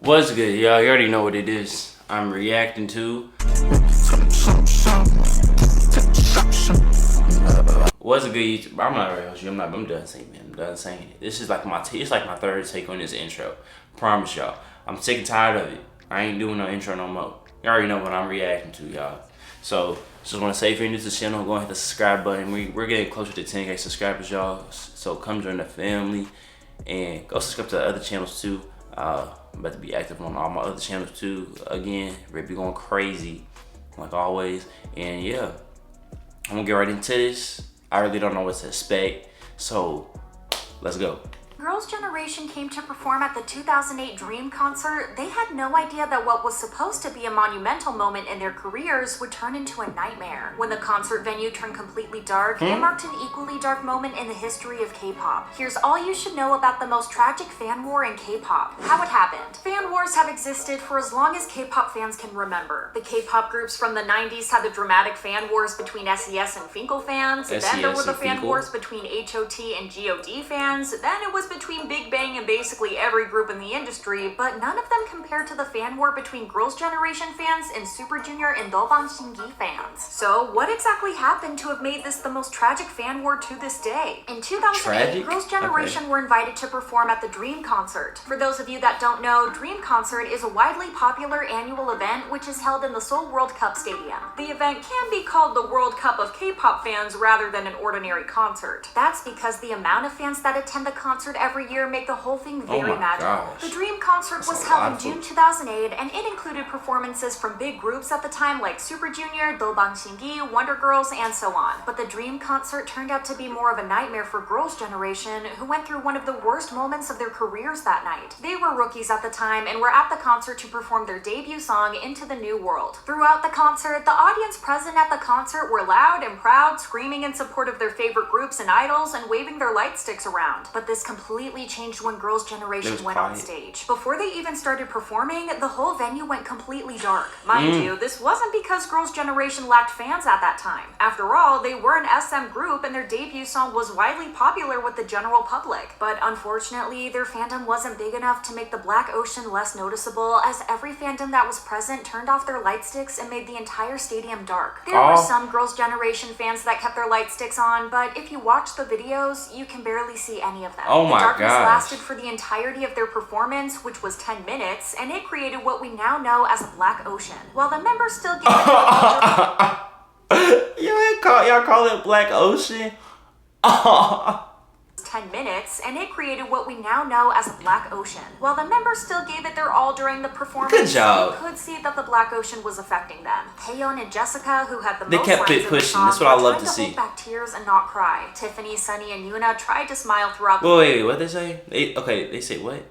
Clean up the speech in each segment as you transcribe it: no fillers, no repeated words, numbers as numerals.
What's good, y'all? You already know what it is. I'm reacting to. What's a good YouTube? I'm not real. I'm done saying it. I'm done saying it. This is like it's like my third take on this intro. Promise y'all. I'm sick and tired of it. I ain't doing no intro no more. You already know what I'm reacting to, y'all. So just want to say, if you're new to the channel, go and hit the subscribe button. We're getting closer to 10K subscribers, y'all. So come join the family and go subscribe to the other channels too. I'm about to be active on all my other channels too. Again, we'll be going crazy like always. And yeah, I'm gonna get right into this. I really don't know what to expect, so let's go. Girls' Generation came to perform at the 2008 Dream concert. They had no idea that what was supposed to be a monumental moment in their careers would turn into a nightmare. When the concert venue turned completely dark, it marked an equally dark moment in the history of K-pop. Here's all you should know about the most tragic fan war in K-pop. How it happened. Fan wars have existed for as long as K-pop fans can remember. The K-pop groups from the 90s had the dramatic fan wars between SES and Finkel fans. Then there were the fan wars between HOT and GOD fans. Then it was between Big Bang and basically every group in the industry, but none of them compared to the fan war between Girls' Generation fans and Super Junior and Dolbang Shingi fans. So what exactly happened to have made this the most tragic fan war to this day? In 2008, Girls' Generation were invited to perform at the Dream concert. For those of you that don't know, Dream concert is a widely popular annual event which is held in the Seoul World Cup Stadium. The event can be called the World Cup of K-pop fans rather than an ordinary concert. That's because the amount of fans that attend the concert every year make the whole thing very magical. The Dream concert was held in June 2008, and it included performances from big groups at the time like Super Junior, Dolbang Shingi, Wonder Girls, and so on. But the Dream concert turned out to be more of a nightmare for Girls' Generation, who went through one of the worst moments of their careers that night. They were rookies at the time and were at the concert to perform their debut song, Into the New World. Throughout the concert, the audience present at the concert were loud and proud, screaming in support of their favorite groups and idols and waving their light sticks around. But this completely changed when Girls' Generation went on stage. Before they even started performing, the whole venue went completely dark. Mind you, this wasn't because Girls' Generation lacked fans at that time. After all, they were an SM group and their debut song was widely popular with the general public. But unfortunately, their fandom wasn't big enough to make the Black Ocean less noticeable, as every fandom that was present turned off their light sticks and made the entire stadium dark. There were some Girls' Generation fans that kept their light sticks on, but if you watch the videos, you can barely see any of them. Oh my god. Lasted for the entirety of their performance, which was 10 minutes, and it created what we now know as a black ocean. While the members still gave y'all call it Black Ocean? 10 minutes, and it created what we now know as a black ocean. While the members still gave it their all during the performance, good job. You could see that the black ocean was affecting them. Taeyeon and Jessica, who had the they most kept lines it pushing. Song, that's what I love to see. see. Hold back tears and not cry. Tiffany, Sunny, and Yuna tried to smile throughout the wait, what they say? They say what?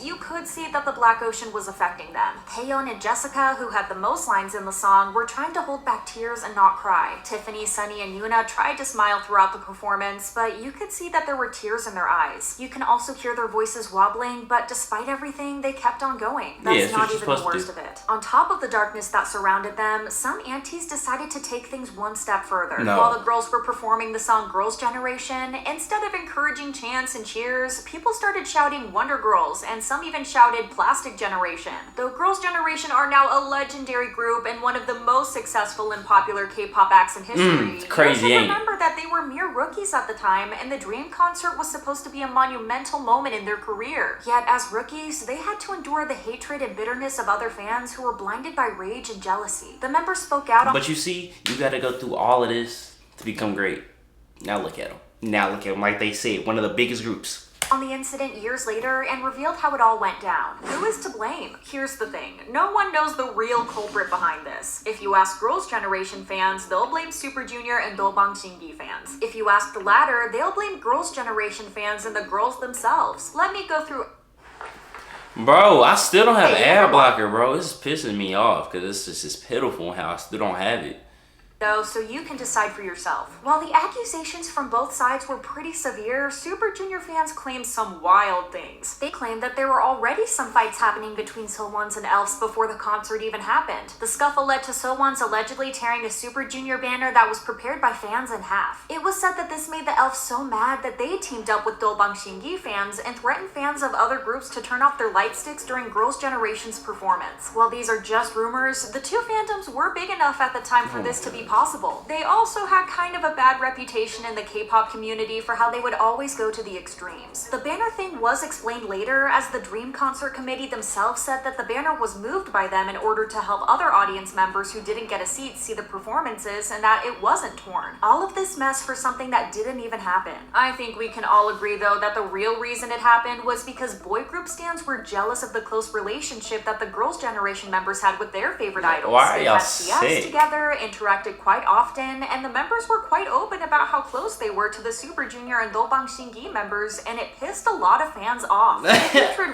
You could see that the Black Ocean was affecting them. Taeyeon and Jessica, who had the most lines in the song, were trying to hold back tears and not cry. Tiffany, Sunny, and Yuna tried to smile throughout the performance, but you could see that there were tears in their eyes. You can also hear their voices wobbling, but despite everything, they kept on going. That's not even the worst of it. On top of the darkness that surrounded them, some aunties decided to take things one step further. While the girls were performing the song Girls' Generation, instead of encouraging chants and cheers, people started shouting Wonder Girls, and some even shouted Plastic Generation. Though Girls' Generation are now a legendary group and one of the most successful and popular K-pop acts in history, crazy, you have to remember that they were mere rookies at the time, and the Dream concert was supposed to be a monumental moment in their career. Yet as rookies, they had to endure the hatred and bitterness of other fans who were blinded by rage and jealousy. The members spoke out on— But you see, you gotta go through all of this to become great. Now look at them. Like they said, one of the biggest groups on the incident years later and revealed how it all went down. Who is to blame? Here's the thing. No one knows the real culprit behind this. If you ask Girls' Generation fans, they'll blame Super Junior and Dolbang Shingi fans. If you ask the latter, they'll blame Girls' Generation fans and the girls themselves. Let me go through— Bro, I still don't have an ad blocker, bro. This is pissing me off because it's just pitiful how I still don't have it. though, so you can decide for yourself. While the accusations from both sides were pretty severe, Super Junior fans claimed some wild things. They claimed that there were already some fights happening between Sowon's and Elf's before the concert even happened. The scuffle led to Sowon's allegedly tearing a Super Junior banner that was prepared by fans in half. It was said that this made the Elfs so mad that they teamed up with Dolbang Shingi fans and threatened fans of other groups to turn off their light sticks during Girls' Generation's performance. While these are just rumors, the two fandoms were big enough at the time for this to be possible. They also had kind of a bad reputation in the K-pop community for how they would always go to the extremes. The banner thing was explained later, as the Dream Concert Committee themselves said that the banner was moved by them in order to help other audience members who didn't get a seat see the performances, and that it wasn't torn. All of this mess for something that didn't even happen. I think we can all agree though that the real reason it happened was because boy group stans were jealous of the close relationship that the Girls' Generation members had with their favorite idols. Why are they y'all had CS sick? together, interacted quite often, and the members were quite open about how close they were to the Super Junior and Dolbang Shingi members, and it pissed a lot of fans off.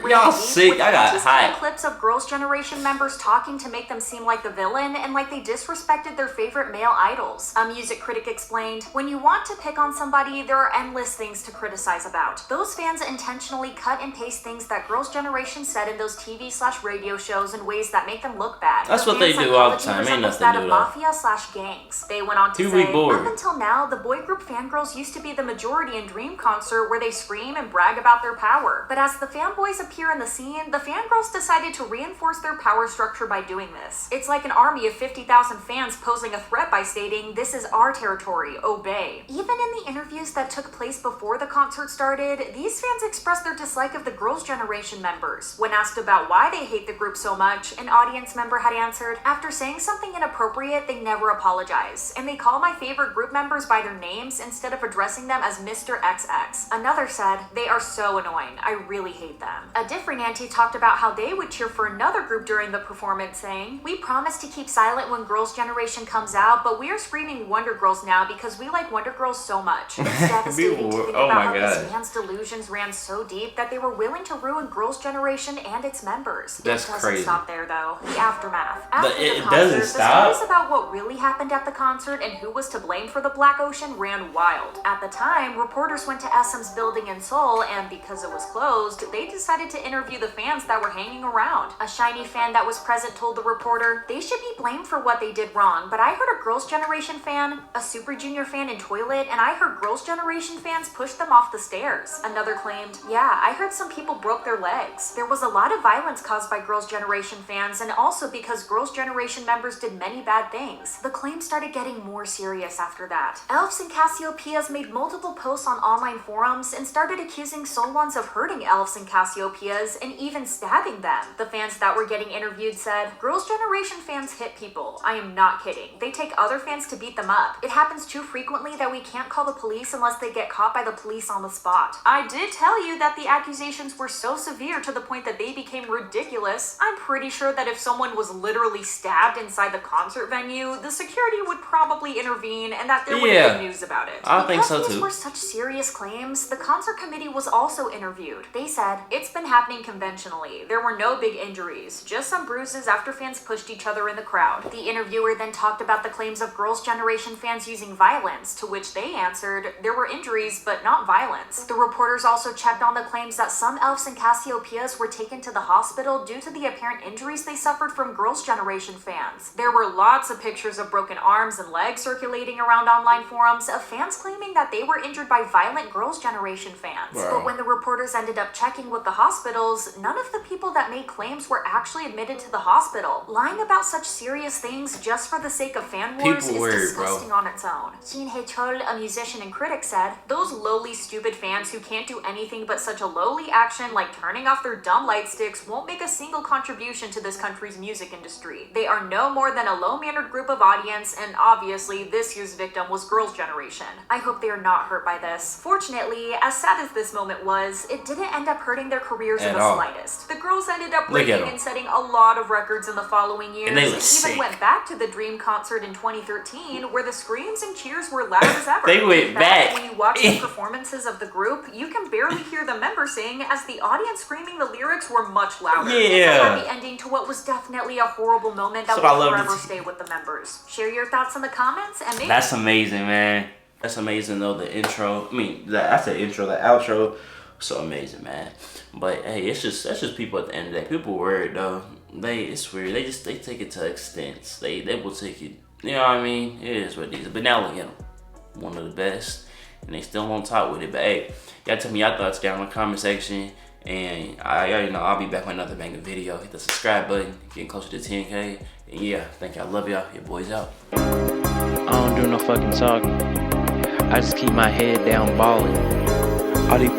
Y'all sick. I got hype. Clips of Girls' Generation members talking to make them seem like the villain and like they disrespected their favorite male idols. A music critic explained, "When you want to pick on somebody, there are endless things to criticize about. Those fans intentionally cut and paste things that Girls' Generation said in those TV/radio shows in ways that make them look bad. That's what they do all the time. Ain't nothing new though. Mafia/gangs." They went on to say, "Up until now, the boy group fangirls used to be the majority in Dream Concert, where they scream and brag about their power. But as the fanboys appear in the scene, the fangirls decided to reinforce their power structure by doing this. It's like an army of 50,000 fans posing a threat by stating, 'This is our territory, obey.'" Even in the interviews that took place before the concert started, these fans expressed their dislike of the Girls' Generation members. When asked about why they hate the group so much, an audience member had answered, "After saying something inappropriate, they never apologize, and they call my favorite group members by their names instead of addressing them as Mr. XX. Another said, "They are so annoying. I really hate them." A different auntie talked about how they would cheer for another group during the performance, saying, "We promise to keep silent when Girls' Generation comes out, but we are screaming Wonder Girls now because we like Wonder Girls so much." It's devastating to think about how these fans' delusions ran so deep that they were willing to ruin Girls' Generation and its members. That's it doesn't crazy. stop there though. The aftermath. After But the it concert, doesn't the stop? stories about what really happened at the concert and who was to blame for the Black Ocean ran wild. At the time, reporters went to SM's building in Seoul, and because it was closed, they decided to interview the fans that were hanging around. A SHINee fan that was present told the reporter, "They should be blamed for what they did wrong, but I heard a Girls' Generation fan, a Super Junior fan in toilet, and I heard Girls' Generation fans push them off the stairs." Another claimed, "Yeah, I heard some people broke their legs. There was a lot of violence caused by Girls' Generation fans, and also because Girls' Generation members did many bad things." The claims started getting more serious after that. Elfs and Cassiopeias made multiple posts on online forums and started accusing Solons of hurting Elfs and Cassiopeias and even stabbing them. The fans that were getting interviewed said, "Girls' Generation fans hit people. I am not kidding. They take other fans to beat them up. It happens too frequently that we can't call the police unless they get caught by the police on the spot. I did tell you that the accusations were so severe to the point that they became ridiculous. I'm pretty sure that if someone was literally stabbed inside the concert venue, the security would probably intervene and that there would be news about it." I think so Because too. these were such serious claims, the concert committee was also interviewed. They said, "It's been happening conventionally. There were no big injuries, just some bruises after fans pushed each other in the crowd." The interviewer then talked about the claims of Girls' Generation fans using violence, to which they answered, "There were injuries, but not violence." The reporters also checked on the claims that some Elfs and Cassiopeias were taken to the hospital due to the apparent injuries they suffered from Girls' Generation fans. There were lots of pictures of broken arms and legs circulating around online forums of fans claiming that they were injured by violent Girls' Generation fans. Wow. But when the reporters ended up checking with the hospitals, none of the people that made claims were actually admitted to the hospital. Lying about such serious things just for the sake of fan wars People is weird, disgusting on its own. Shin Hae-chol, a musician and critic, said, "Those lowly, stupid fans who can't do anything but such a lowly action like turning off their dumb light sticks won't make a single contribution to this country's music industry. They are no more than a low-mannered group of audience, and obviously this year's victim was Girls' Generation. I hope they are not hurt by this." Fortunately, as sad as this moment was, it didn't end up hurting their careers in the slightest. The girls ended up breaking and setting a lot of records in the following years, And they and even went back to the Dream Concert in 2013, where the screams and cheers were loud as ever. They went back. When you watch the performances of the group, you can barely hear the members sing, as the audience screaming the lyrics were much louder. Yeah. It's a happy ending to what was definitely a horrible moment that will forever stay with the members. Share your your thoughts in the comments, and maybe That's amazing, man. That's amazing though. The intro, that's the intro, the outro, so amazing, man. But hey, that's just people at the end of the day. People worried though. It's weird. They take it to extents. They will take it. You know what I mean? It is what it is. But now look at them, one of the best, and they still on top with it. But hey, y'all tell me y'all thoughts down in the comment section. And I already know I'll be back with another banger video. Hit the subscribe button, getting closer to 10K. And yeah, thank y'all. Love y'all. Your boys out. I don't do no fucking talking. I just keep my head down balling. All these